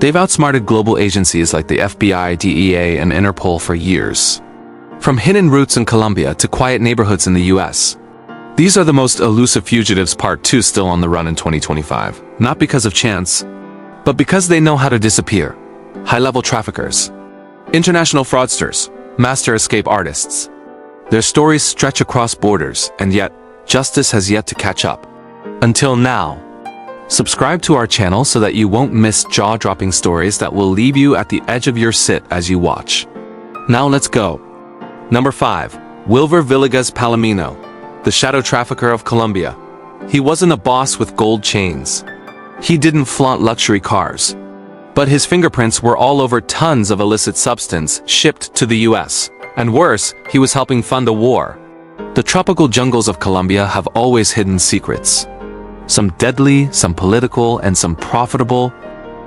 They've outsmarted global agencies like the FBI, DEA, and Interpol for years. From hidden routes in Colombia to quiet neighborhoods in the US. These are the Most Elusive Fugitives Part 2 still on the run in 2025. Not because of chance, but because they know how to disappear. High-level traffickers. International fraudsters. Master escape artists. Their stories stretch across borders, and yet, justice has yet to catch up. Until now. Subscribe to our channel so that you won't miss jaw-dropping stories that will leave you at the edge of your seat as you watch. Now let's go. Number 5. Wilver Wiligas Palamino, the shadow trafficker of Colombia. He wasn't a boss with gold chains. He didn't flaunt luxury cars. But his fingerprints were all over tons of illicit substance shipped to the US. And worse, he was helping fund a war. The tropical jungles of Colombia have always hidden secrets. Some deadly, some political, and some profitable.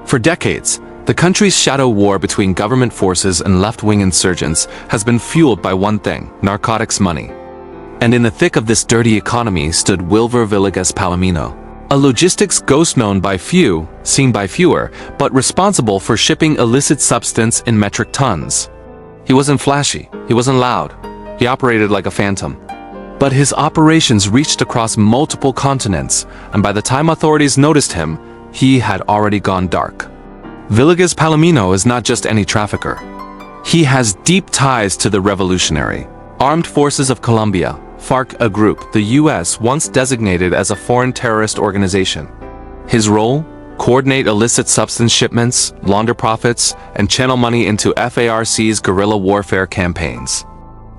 For decades, the country's shadow war between government forces and left-wing insurgents has been fueled by one thing: narcotics money. And in the thick of this dirty economy stood Wilver Wiligas Palamino, a logistics ghost known by few, seen by fewer, but responsible for shipping illicit substance in metric tons. He wasn't flashy, he wasn't loud, he operated like a phantom. But his operations reached across multiple continents, and by the time authorities noticed him, he had already gone dark. Wiligas Palamino is not just any trafficker. He has deep ties to the revolutionary Armed Forces of Colombia, FARC, a group the US once designated as a foreign terrorist organization. His role? Coordinate illicit substance shipments, launder profits, and channel money into FARC's guerrilla warfare campaigns.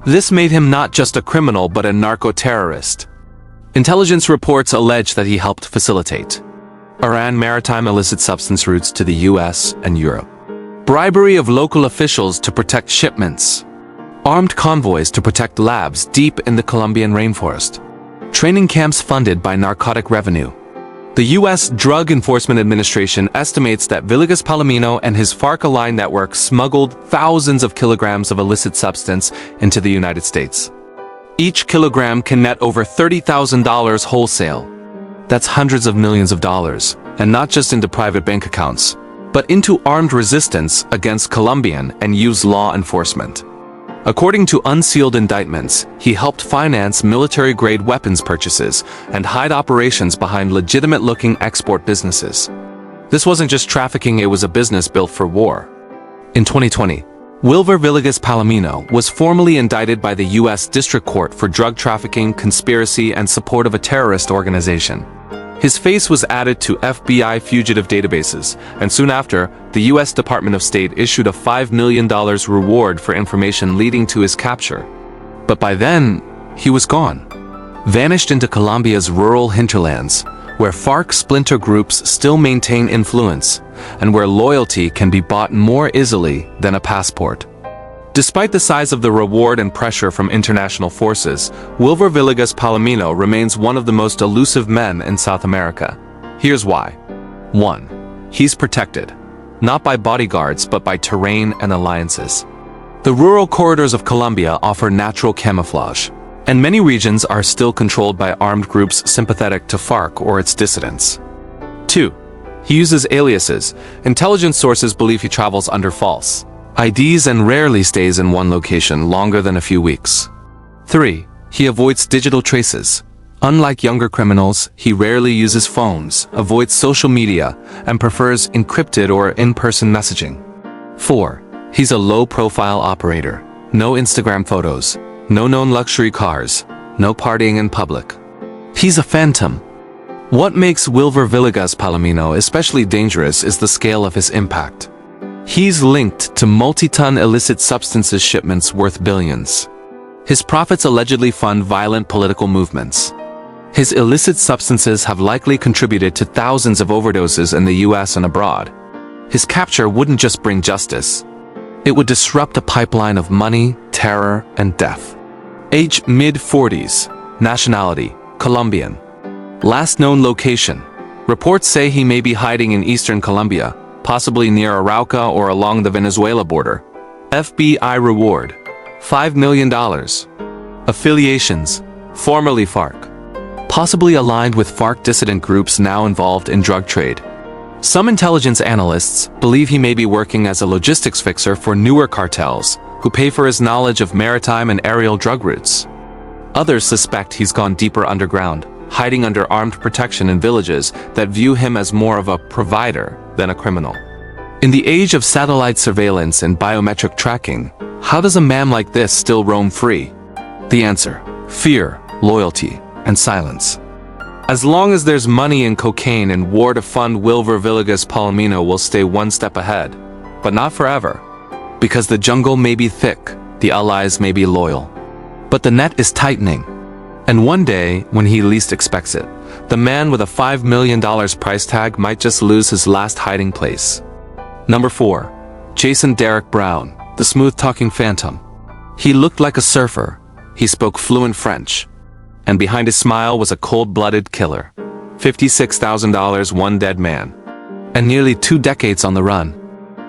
This made him not just a criminal but a narco-terrorist. Intelligence reports allege that he helped facilitate Iran maritime illicit substance routes to the US and Europe. Bribery of local officials to protect shipments. Armed convoys to protect labs deep in the Colombian rainforest. Training camps funded by narcotic revenue. The U.S. Drug Enforcement Administration estimates that Wiligas Palamino and his FARC-aligned network smuggled thousands of kilograms of illicit substance into the United States. Each kilogram can net over $30,000 wholesale. That's hundreds of millions of dollars, and not just into private bank accounts, but into armed resistance against Colombian and U.S. law enforcement. According to unsealed indictments, he helped finance military-grade weapons purchases and hide operations behind legitimate-looking export businesses. This wasn't just trafficking, it was a business built for war. In 2020, Wilver Wiligas Palamino was formally indicted by the U.S. District Court for drug trafficking, conspiracy, and support of a terrorist organization. His face was added to FBI fugitive databases, and soon after, the U.S. Department of State issued a $5 million reward for information leading to his capture. But by then, he was gone. Vanished into Colombia's rural hinterlands, where FARC splinter groups still maintain influence, and where loyalty can be bought more easily than a passport. Despite the size of the reward and pressure from international forces, Wilver Wiligas Palamino remains one of the most elusive men in South America. Here's why. 1. He's protected. Not by bodyguards, but by terrain and alliances. The rural corridors of Colombia offer natural camouflage, and many regions are still controlled by armed groups sympathetic to FARC or its dissidents. 2. He uses aliases. Intelligence sources believe he travels under false IDs and rarely stays in one location longer than a few weeks. 3. He avoids digital traces. Unlike younger criminals, he rarely uses phones, avoids social media, and prefers encrypted or in-person messaging. 4. He's a low-profile operator. No Instagram photos, no known luxury cars, no partying in public. He's a phantom. What makes Wilver Wiligas Palamino especially dangerous is the scale of his impact. He's linked to multi-ton illicit substances shipments worth billions. His profits allegedly fund violent political movements. His illicit substances have likely contributed to thousands of overdoses in the US and abroad. His capture wouldn't just bring justice. It would disrupt a pipeline of money, terror, and death. Age mid-40s. Nationality: Colombian. Last known location: reports say he may be hiding in eastern Colombia, possibly near Arauca or along the Venezuela border. FBI reward: $5 million. Affiliations: formerly FARC. Possibly aligned with FARC dissident groups now involved in drug trade. Some intelligence analysts believe he may be working as a logistics fixer for newer cartels, who pay for his knowledge of maritime and aerial drug routes. Others suspect he's gone deeper underground, hiding under armed protection in villages that view him as more of a provider than a criminal. In the age of satellite surveillance and biometric tracking, how does a man like this still roam free? The answer: fear, loyalty, and silence. As long as there's money and cocaine and war to fund Wiligas Palamino will stay one step ahead, but not forever. Because the jungle may be thick, the allies may be loyal. But the net is tightening. And one day, when he least expects it, the man with a $5 million price tag might just lose his last hiding place. Number 4. Jason Derek Brown, the smooth-talking phantom. He looked like a surfer. He spoke fluent French. And behind his smile was a cold-blooded killer. $56,000, one dead man. And nearly 2 decades on the run.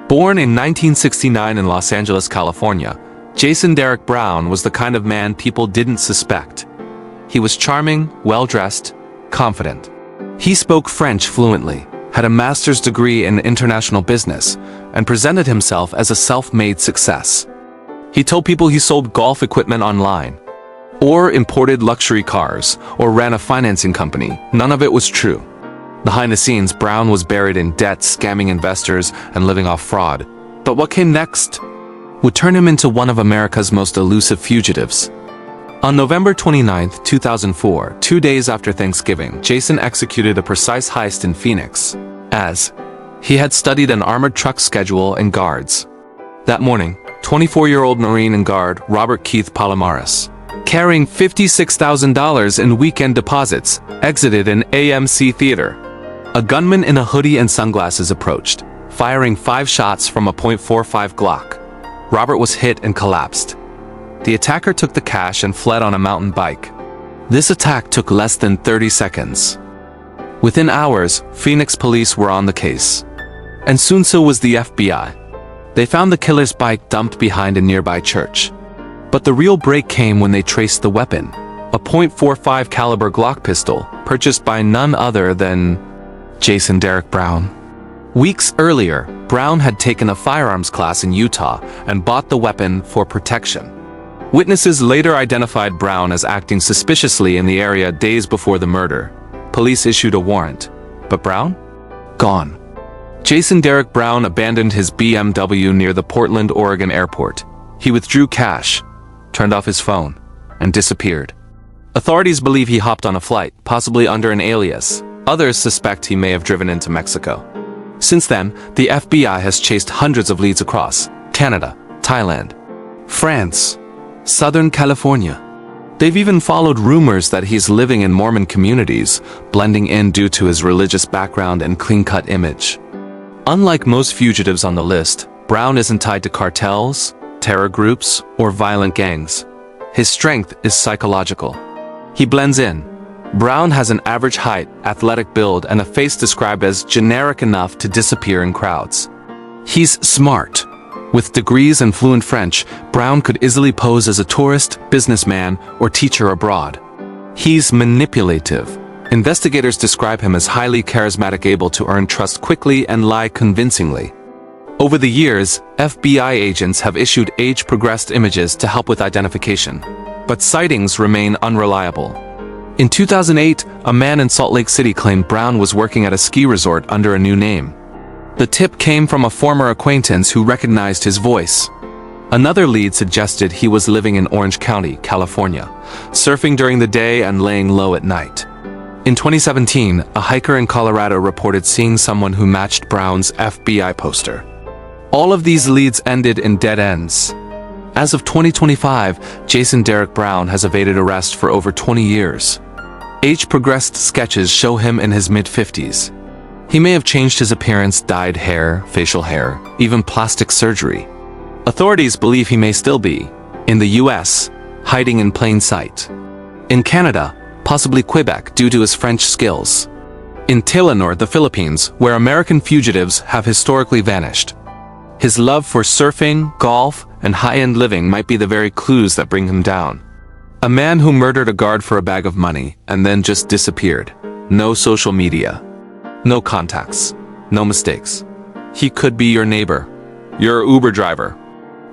Born in 1969 in Los Angeles, California, Jason Derek Brown was the kind of man people didn't suspect. He was charming, well-dressed, confident. He spoke French fluently, had a master's degree in international business, and presented himself as a self-made success. He told people he sold golf equipment online, or imported luxury cars, or ran a financing company. None of it was true. Behind the scenes, Brown was buried in debt, scamming investors, and living off fraud. But what came next would turn him into one of America's most elusive fugitives. On November 29, 2004, 2 days after Thanksgiving, Jason executed a precise heist in Phoenix, as he had studied an armored truck schedule and guards. That morning, 24-year-old Marine and Guard Robert Keith Palomares, carrying $56,000 in weekend deposits, exited an AMC theater. A gunman in a hoodie and sunglasses approached, firing 5 shots from a .45 Glock. Robert was hit and collapsed. The attacker took the cash and fled on a mountain bike. This attack took less than 30 seconds. Within hours, Phoenix police were on the case. And soon so was the FBI. They found the killer's bike dumped behind a nearby church. But the real break came when they traced the weapon, a .45 caliber Glock pistol, purchased by none other than Jason Derek Brown. Weeks earlier, Brown had taken a firearms class in Utah and bought the weapon for protection. Witnesses later identified Brown as acting suspiciously in the area days before the murder. Police issued a warrant. But Brown? Gone. Jason Derek Brown abandoned his BMW near the Portland, Oregon airport. He withdrew cash, turned off his phone, and disappeared. Authorities believe he hopped on a flight, possibly under an alias. Others suspect he may have driven into Mexico. Since then, the FBI has chased hundreds of leads across Canada, Thailand, France, Southern California. They've even followed rumors that he's living in Mormon communities, blending in due to his religious background and clean-cut image. Unlike most fugitives on the list, Brown isn't tied to cartels, terror groups, or violent gangs. His strength is psychological. He blends in. Brown has an average height, athletic build, and a face described as generic enough to disappear in crowds. He's smart. With degrees and fluent French, Brown could easily pose as a tourist, businessman, or teacher abroad. He's manipulative. Investigators describe him as highly charismatic, able to earn trust quickly and lie convincingly. Over the years, FBI agents have issued age-progressed images to help with identification, but sightings remain unreliable. In 2008, a man in Salt Lake City claimed Brown was working at a ski resort under a new name. The tip came from a former acquaintance who recognized his voice. Another lead suggested he was living in Orange County, California, surfing during the day and laying low at night. In 2017, a hiker in Colorado reported seeing someone who matched Brown's FBI poster. All of these leads ended in dead ends. As of 2025, Jason Derek Brown has evaded arrest for over 20 years. Age-progressed sketches show him in his mid-50s. He may have changed his appearance, dyed hair, facial hair, even plastic surgery. Authorities believe he may still be, in the US, hiding in plain sight. In Canada, possibly Quebec due to his French skills. In Telenor, the Philippines, where American fugitives have historically vanished. His love for surfing, golf, and high-end living might be the very clues that bring him down. A man who murdered a guard for a bag of money and then just disappeared. No social media. No contacts. no mistakes. He could be your neighbor, your Uber driver,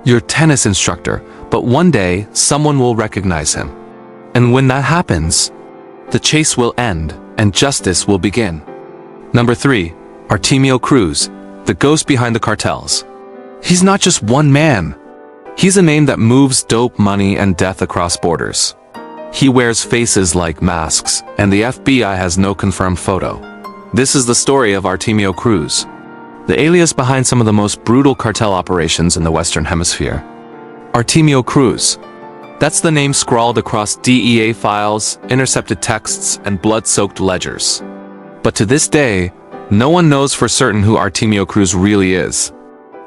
your tennis instructor, but one day someone will recognize him. And when that happens, the chase will end and justice will begin. Number 3. Artemio Cruz, the ghost behind the cartels. He's not just one man. He's a name that moves dope, money, and death across borders. He wears faces like masks, and the FBI has no confirmed photo. This is the story of Artemio Cruz, the alias behind some of the most brutal cartel operations in the Western Hemisphere. Artemio Cruz. That's the name scrawled across DEA files, intercepted texts, and blood-soaked ledgers. But to this day, no one knows for certain who Artemio Cruz really is.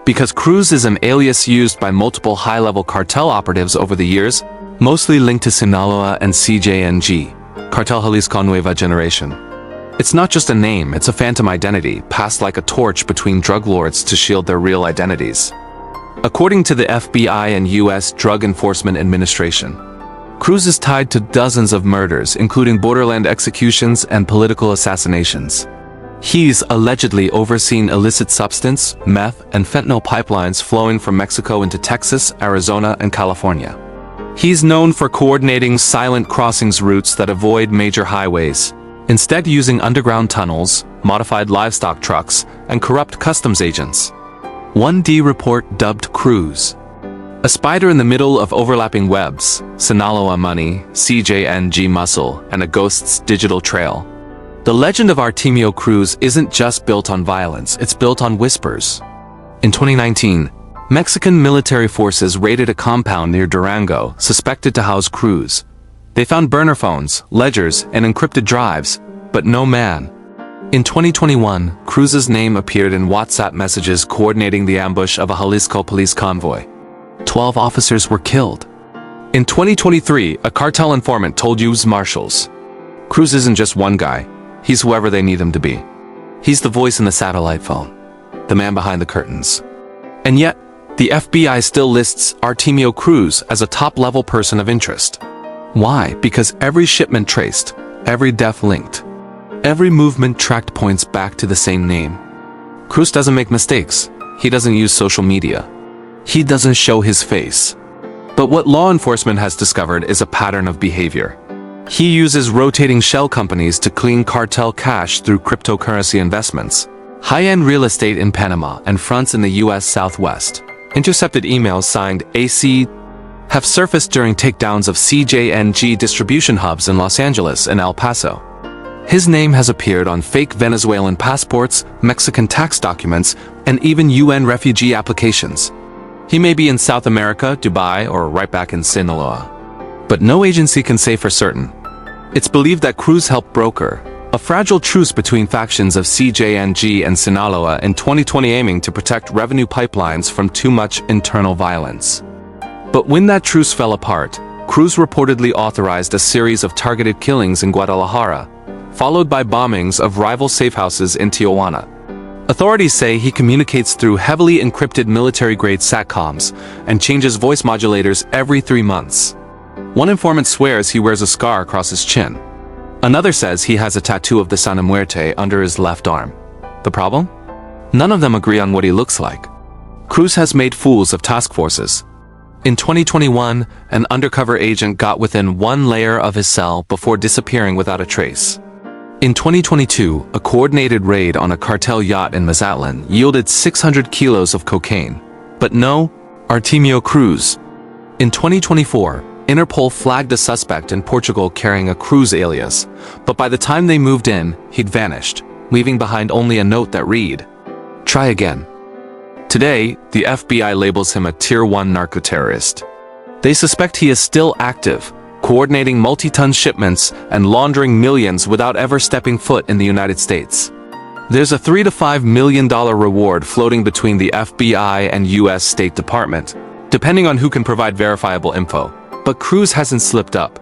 Because Cruz is an alias used by multiple high-level cartel operatives over the years, mostly linked to Sinaloa and CJNG, Cartel Jalisco Nueva Generation. It's not just a name, it's a phantom identity, passed like a torch between drug lords to shield their real identities. According to the FBI and U.S. Drug Enforcement Administration, Cruz is tied to dozens of murders, including borderland executions and political assassinations. He's allegedly overseen illicit substance, meth, and fentanyl pipelines flowing from Mexico into Texas, Arizona, and California. He's known for coordinating silent crossings routes that avoid major highways, instead using underground tunnels, modified livestock trucks, and corrupt customs agents. 1D report dubbed Cruz a spider in the middle of overlapping webs, Sinaloa money, CJNG muscle, and a ghost's digital trail. The legend of Artemio Cruz isn't just built on violence, it's built on whispers. In 2019, Mexican military forces raided a compound near Durango suspected to house Cruz. They found burner phones, ledgers, and encrypted drives, but no man. In 2021, Cruz's name appeared in WhatsApp messages coordinating the ambush of a Jalisco police convoy. 12 officers were killed. In 2023, a cartel informant told U.S. Marshals, Cruz isn't just one guy, he's whoever they need him to be. He's the voice in the satellite phone, the man behind the curtains. And yet, the FBI still lists Artemio Cruz as a top-level person of interest. Why? Because every shipment traced, every death linked, every movement tracked points back to the same name. Cruz doesn't make mistakes. He doesn't use social media. He doesn't show his face. But what law enforcement has discovered is a pattern of behavior. He uses rotating shell companies to clean cartel cash through cryptocurrency investments, high-end real estate in Panama, and fronts in the U.S. Southwest. Intercepted emails signed AC have surfaced during takedowns of CJNG distribution hubs in Los Angeles and El Paso. His name has appeared on fake Venezuelan passports, Mexican tax documents, and even UN refugee applications. He may be in South America, Dubai, or right back in Sinaloa. But no agency can say for certain. It's believed that Cruz helped broker a fragile truce between factions of CJNG and Sinaloa in 2020, aiming to protect revenue pipelines from too much internal violence. But when that truce fell apart, Cruz reportedly authorized a series of targeted killings in Guadalajara, followed by bombings of rival safehouses in Tijuana. Authorities say he communicates through heavily encrypted military-grade SATCOMs and changes voice modulators every 3 months. One informant swears he wears a scar across his chin. Another says he has a tattoo of the Sana Muerte under his left arm. The problem? None of them agree on what he looks like. Cruz has made fools of task forces. In 2021, an undercover agent got within one layer of his cell before disappearing without a trace. In 2022, a coordinated raid on a cartel yacht in Mazatlan yielded 600 kilos of cocaine. But no, Artemio Cruz. In 2024, Interpol flagged a suspect in Portugal carrying a Cruz alias, but by the time they moved in, he'd vanished, leaving behind only a note that read, "Try again." Today, the FBI labels him a Tier 1 narco-terrorist. They suspect he is still active, coordinating multi-ton shipments and laundering millions without ever stepping foot in the United States. There's a $3 to $5 million reward floating between the FBI and U.S. State Department, depending on who can provide verifiable info. But Cruz hasn't slipped up.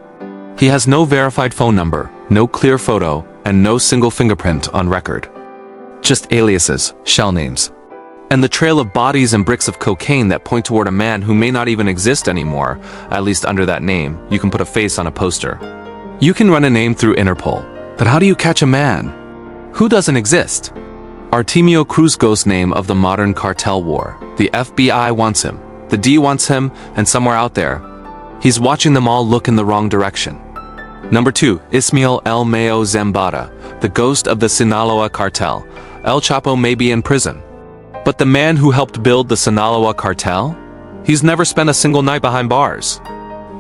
He has no verified phone number, no clear photo, and no single fingerprint on record. Just aliases, shell names, and the trail of bodies and bricks of cocaine that point toward a man who may not even exist anymore, at least under that name. You can put a face on a poster. You can run a name through Interpol, but how do you catch a man who doesn't exist? Artemio Cruz, ghost name of the modern cartel war. The FBI wants him, the D wants him, and somewhere out there, he's watching them all look in the wrong direction. Number 2, Ismael Zambada, the ghost of the Sinaloa cartel. El Chapo may be in prison, but the man who helped build the Sinaloa cartel? He's never spent a single night behind bars.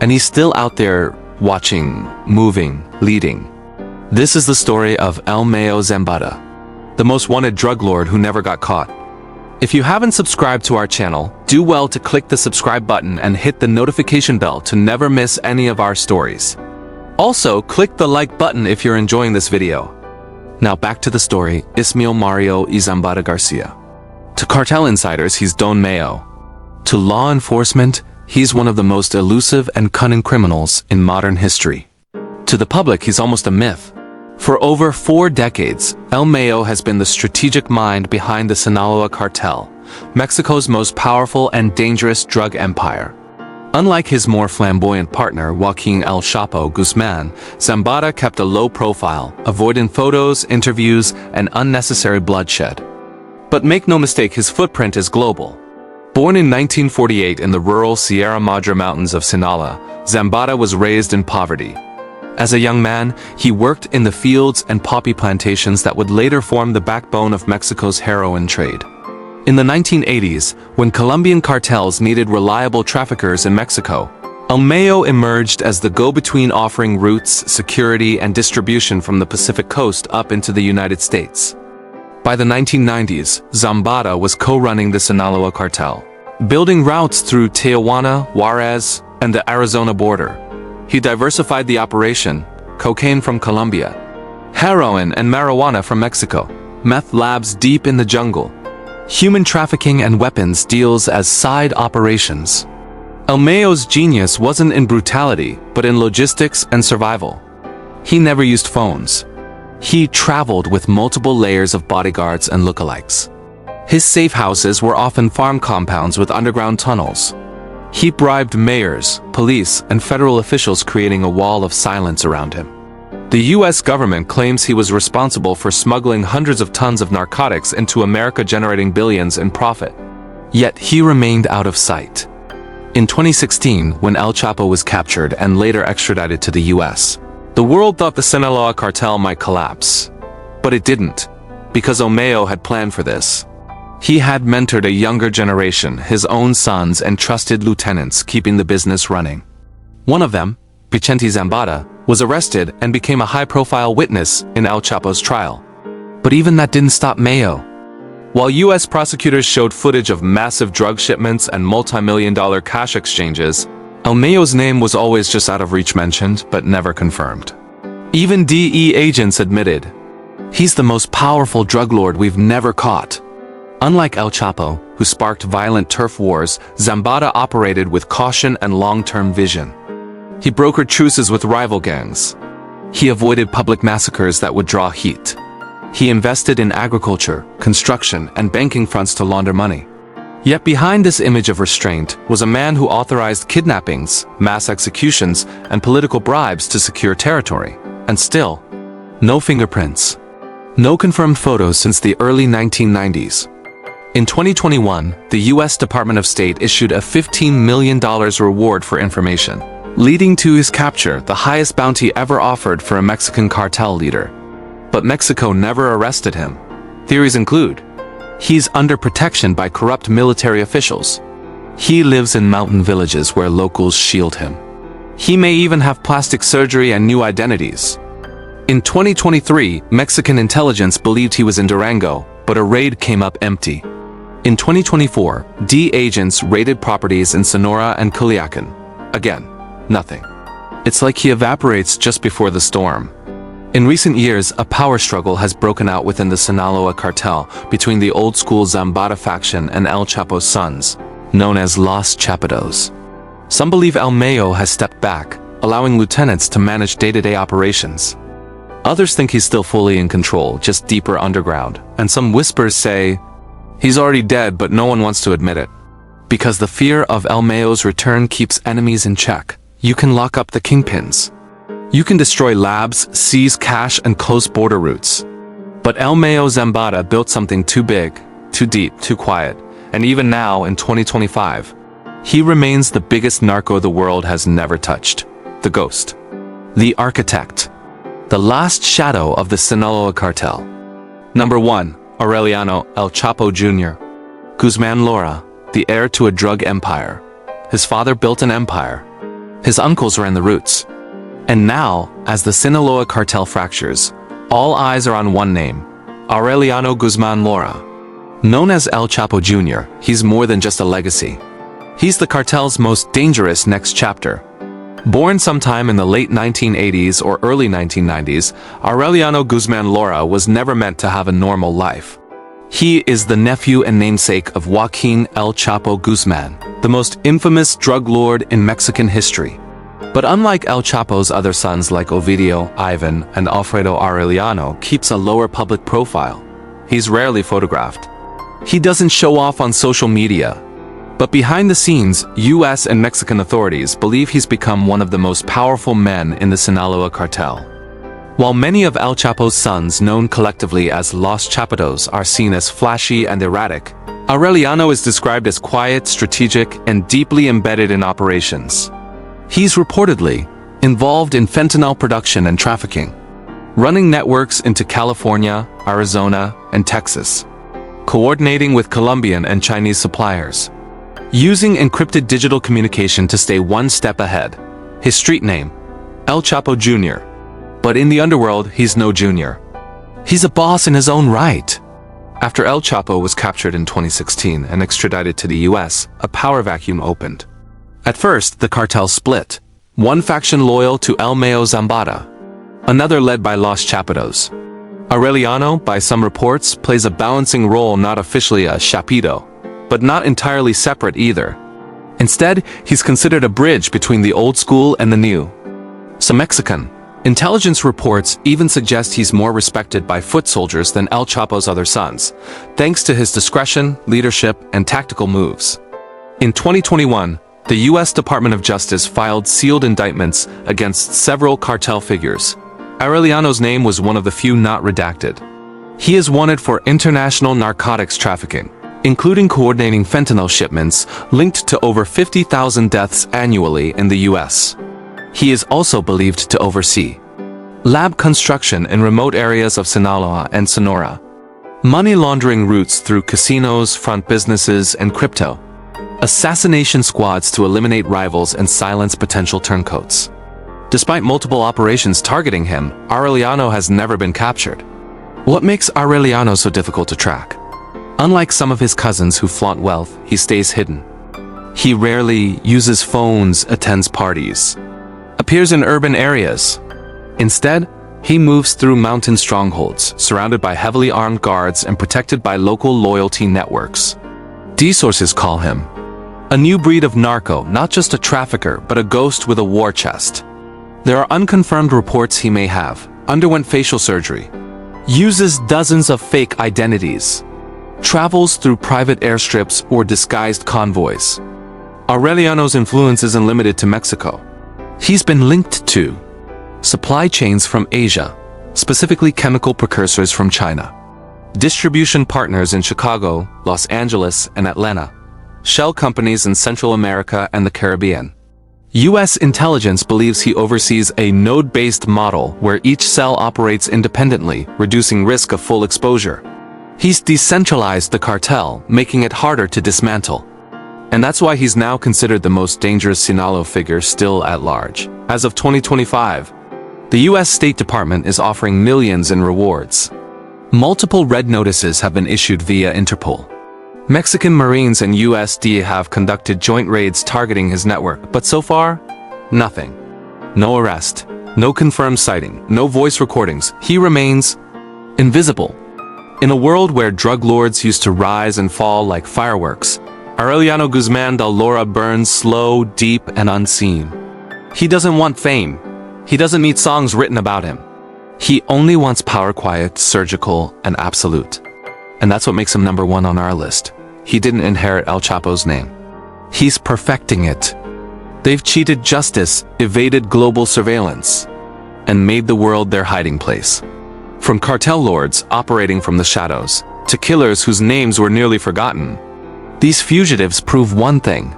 And he's still out there watching, moving, leading. This is the story of Artemio Zambada, the most wanted drug lord who never got caught. If you haven't subscribed to our channel, do well to click the subscribe button and hit the notification bell to never miss any of our stories. Also, click the like button if you're enjoying this video. Now back to the story, Ismael Mario Zambada Garcia. To cartel insiders, he's Don Mayo. To law enforcement, he's one of the most elusive and cunning criminals in modern history. To the public, he's almost a myth. For over 4 decades, El Mayo has been the strategic mind behind the Sinaloa cartel, Mexico's most powerful and dangerous drug empire. Unlike his more flamboyant partner, Joaquin El Chapo Guzman, Zambada kept a low profile, avoiding photos, interviews, and unnecessary bloodshed. But make no mistake, his footprint is global. Born in 1948 in the rural Sierra Madre Mountains of Sinaloa, Zambada was raised in poverty. As a young man, he worked in the fields and poppy plantations that would later form the backbone of Mexico's heroin trade. In the 1980s, when Colombian cartels needed reliable traffickers in Mexico, El Mayo emerged as the go-between, offering routes, security, and distribution from the Pacific coast up into the United States. By the 1990s, Zambada was co-running the Sinaloa cartel, building routes through Tijuana, Juarez, and the Arizona border. He diversified the operation: cocaine from Colombia, heroin and marijuana from Mexico, meth labs deep in the jungle, human trafficking and weapons deals as side operations. El Mayo's genius wasn't in brutality, but in logistics and survival. He never used phones. He traveled with multiple layers of bodyguards and lookalikes. His safe houses were often farm compounds with underground tunnels. He bribed mayors, police, and federal officials, creating a wall of silence around him. The US government claims he was responsible for smuggling hundreds of tons of narcotics into America, generating billions in profit. Yet he remained out of sight. In 2016, when El Chapo was captured and later extradited to the US, the world thought the Sinaloa cartel might collapse. But it didn't, because El Mayo had planned for this. He had mentored a younger generation, his own sons and trusted lieutenants, keeping the business running. One of them, Vicente Zambada, was arrested and became a high-profile witness in El Chapo's trial. But even that didn't stop Mayo. While US prosecutors showed footage of massive drug shipments and multi-million-dollar cash exchanges, El Mayo's name was always just out of reach, mentioned, but never confirmed. Even DE agents admitted, he's the most powerful drug lord we've never caught. Unlike El Chapo, who sparked violent turf wars, Zambada operated with caution and long-term vision. He brokered truces with rival gangs. He avoided public massacres that would draw heat. He invested in agriculture, construction, and banking fronts to launder money. Yet behind this image of restraint was a man who authorized kidnappings, mass executions, and political bribes to secure territory. And still, no fingerprints. No confirmed photos since the early 1990s. In 2021, the US Department of State issued a $15 million reward for information, leading to his capture, the highest bounty ever offered for a Mexican cartel leader. But Mexico never arrested him. Theories include, he's under protection by corrupt military officials. He lives in mountain villages where locals shield him. He may even have plastic surgery and new identities. In 2023, Mexican intelligence believed he was in Durango, but a raid came up empty. In 2024, D agents raided properties in Sonora and Culiacan. Again, nothing. It's like he evaporates just before the storm. In recent years, a power struggle has broken out within the Sinaloa cartel between the old-school Zambada faction and El Chapo's sons, known as Los Chapitos. Some believe El Mayo has stepped back, allowing lieutenants to manage day-to-day operations. Others think he's still fully in control, just deeper underground, and some whispers say, he's already dead, but no one wants to admit it. Because the fear of El Mayo's return keeps enemies in check. You can lock up the kingpins. You can destroy labs, seize cash, and close border routes. But Artemio Zambada built something too big, too deep, too quiet, and even now in 2025, he remains the biggest narco the world has never touched. The ghost. The architect. The last shadow of the Sinaloa cartel. Number 1. Aureliano El Chapo Jr. Guzman Lora, the heir to a drug empire. His father built an empire. His uncles ran the roots. And now, as the Sinaloa cartel fractures, all eyes are on one name, Aureliano Guzman Lora. Known as El Chapo Jr., he's more than just a legacy. He's the cartel's most dangerous next chapter. Born sometime in the late 1980s or early 1990s, Aureliano Guzman Lora was never meant to have a normal life. He is the nephew and namesake of Joaquin El Chapo Guzman, the most infamous drug lord in Mexican history. But unlike El Chapo's other sons like Ovidio, Ivan, and Alfredo Aureliano keeps a lower public profile. He's rarely photographed. He doesn't show off on social media. But behind the scenes, US and Mexican authorities believe he's become one of the most powerful men in the Sinaloa cartel. While many of El Chapo's sons, known collectively as Los Chapitos, are seen as flashy and erratic, Aureliano is described as quiet, strategic, and deeply embedded in operations. He's reportedly involved in fentanyl production and trafficking, running networks into California, Arizona, and Texas, coordinating with Colombian and Chinese suppliers, using encrypted digital communication to stay one step ahead. His street name, El Chapo Jr. But in the underworld, he's no junior. He's a boss in his own right. After El Chapo was captured in 2016 and extradited to the US, a power vacuum opened. At first, the cartel split. One faction loyal to Artemio Zambada, another led by Los Chapitos. Aureliano, by some reports, plays a balancing role, not officially a chapito, but not entirely separate either. Instead, he's considered a bridge between the old school and the new. Some Mexican intelligence reports even suggest he's more respected by foot soldiers than El Chapo's other sons, thanks to his discretion, leadership, and tactical moves. In 2021, the U.S. Department of Justice filed sealed indictments against several cartel figures. Aureliano's name was one of the few not redacted. He is wanted for international narcotics trafficking, including coordinating fentanyl shipments linked to over 50,000 deaths annually in the U.S. He is also believed to oversee lab construction in remote areas of Sinaloa and Sonora, money laundering routes through casinos, front businesses, and crypto, assassination squads to eliminate rivals and silence potential turncoats. Despite multiple operations targeting him, Aureliano has never been captured. What makes Aureliano so difficult to track? Unlike some of his cousins who flaunt wealth, he stays hidden. He rarely uses phones, attends parties, appears in urban areas. Instead, he moves through mountain strongholds, surrounded by heavily armed guards and protected by local loyalty networks. D-sources call him a new breed of narco, not just a trafficker, but a ghost with a war chest. There are unconfirmed reports he may have underwent facial surgery, uses dozens of fake identities, travels through private airstrips or disguised convoys. Aureliano's influence isn't limited to Mexico. He's been linked to supply chains from Asia, specifically chemical precursors from China, distribution partners in Chicago, Los Angeles, and Atlanta, shell companies in Central America and the Caribbean. U.S. intelligence believes he oversees a node-based model where each cell operates independently, reducing risk of full exposure. He's decentralized the cartel, making it harder to dismantle. And that's why he's now considered the most dangerous Sinaloa figure still at large. As of 2025, the U.S. State Department is offering millions in rewards. Multiple red notices have been issued via Interpol. Mexican Marines and USD have conducted joint raids targeting his network, but so far, nothing. No arrest, no confirmed sighting, no voice recordings. He remains invisible. In a world where drug lords used to rise and fall like fireworks, Aureliano Guzman de Lora burns slow, deep, and unseen. He doesn't want fame. He doesn't need songs written about him. He only wants power, quiet, surgical, and absolute. And that's what makes him number one on our list. He didn't inherit El Chapo's name. He's perfecting it. They've cheated justice, evaded global surveillance, and made the world their hiding place. From cartel lords operating from the shadows, to killers whose names were nearly forgotten. These fugitives prove one thing.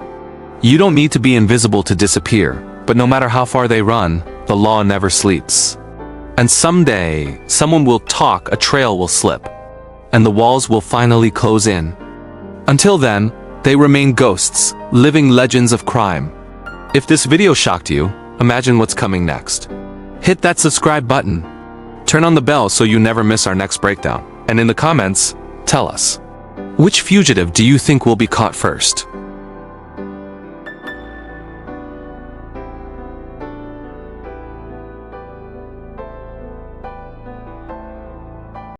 You don't need to be invisible to disappear, but no matter how far they run, the law never sleeps. And someday, someone will talk, a trail will slip, and the walls will finally close in. Until then, they remain ghosts, living legends of crime. If this video shocked you, imagine what's coming next. Hit that subscribe button. Turn on the bell so you never miss our next breakdown. And in the comments, tell us, which fugitive do you think will be caught first?